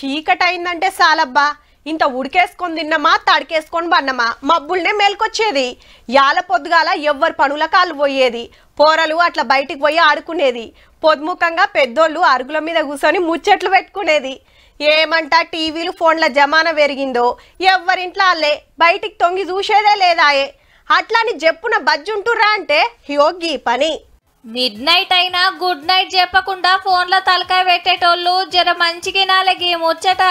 చీకటైందంటే సాలబ్బా ఇంత ఉడికేసుకొని తిన్నమా తడికేసుకొని బన్నమా మబ్బుల్నే మేల్కొచ్చేది. యాల పొద్దుగాల ఎవ్వరు పనుల కాళ్ళు పోయేది. పోరలు అట్లా బయటికి పోయి ఆడుకునేది. పొద్దుముఖంగా పెద్దోళ్ళు అరుగుల మీద కూర్చొని ముచ్చట్లు పెట్టుకునేది. ఏమంటా టీవీలు ఫోన్ల జమానా పెరిగిందో ఎవ్వరింట్లో వాళ్ళే బయటికి తొంగి చూసేదే లేదాయే. అట్లాని చెప్పున బజ్జుంటుర్రా అంటే యోగి పని. మిడ్ నైట్ అయినా గుడ్ నైట్ చెప్పకుండా ఫోన్ల తలకాయ పెట్టేటోళ్ళు జర మంచిగినాలకి ముచ్చట.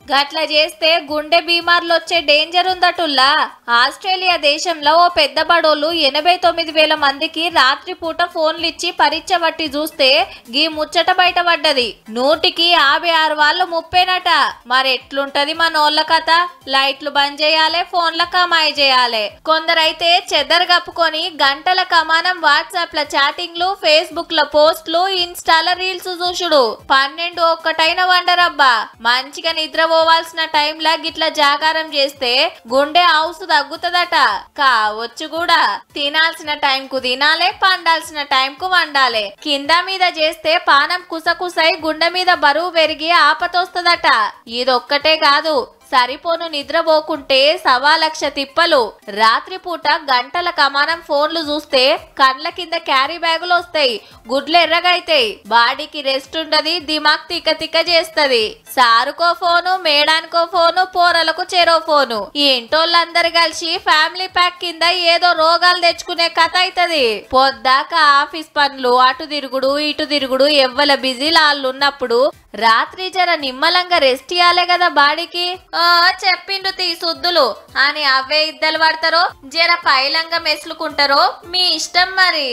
గట్ల చేస్తే గుండె బీమార్లు వచ్చే డేంజర్ ఉందటుల్లా. ఆస్ట్రేలియా దేశంలో ఓ పెద్ద బడోళ్ళు 89,000 మందికి రాత్రి పూట ఫోన్లు ఇచ్చి పరీక్ష బట్టి చూస్తే గీ ముచ్చట బయటపడ్డది. 100కి 56 వాళ్ళు ముప్పేనట. మరెట్లుంటది మనోళ్ళ కథ? లైట్లు బంద్ చేయాలి, ఫోన్ల కమాయి చేయాలి. కొందరైతే చెద్దరు కప్పుకొని గంటల కమానం వాట్సాప్ ల చాటింగ్లు, ఫేస్బుక్ లో పోస్టులు, ఇన్స్టాల రీల్స్ చూసుడు. 12-1 వండరబ్బా. మంచిగా నిద్రపోవాల్సిన టైంలా గిట్ల జాగారం చేస్తే గుండె హౌస్ తగ్గుతదట. కావచ్చు కూడా. తినాల్సిన టైంకు తినాలే, పండాల్సిన టైంకు వండాలే. కింద మీద చేస్తే పానం కుసకుసై గుండె మీద బరువు పెరిగి ఆపతొస్తదట. ఇదొక్కటే కాదు, సరిపోను నిద్రపోకుంటే 1,00,000 తిప్పలు. రాత్రిపూట గంటల కమానం ఫోన్లు చూస్తే కండ్ల కింద క్యారీ బ్యాగులు వస్తాయి, గుడ్లు ఎర్రగైతాయి, బాడీకి రెస్ట్ ఉండది, దిమాగ్ తిక్క తిక్క చేస్తది. సారుకో ఫోను, మేడానికో ఫోను, పోరలకు చెరో ఫోను. ఈ ఇంటోళ్ళందరు కలిసి ఫ్యామిలీ ప్యాక్ కింద ఏదో రోగాలు తెచ్చుకునే కథ అయితది. పొద్దాక ఆఫీస్ పనులు, అటు తిరుగుడు ఇటు తిరుగుడు, ఎవ్వల బిజీలు వాళ్ళు ఉన్నప్పుడు రాత్రి జర నిమ్మలంగా రెస్ట్ ఇయ్యాలే కదా బాడీకి. చెప్పిండు తీ సుద్దులు అని అవే ఇద్దరు పడతారో జర పైలంగా మెసులుకుంటారో మీ ఇష్టం మరి.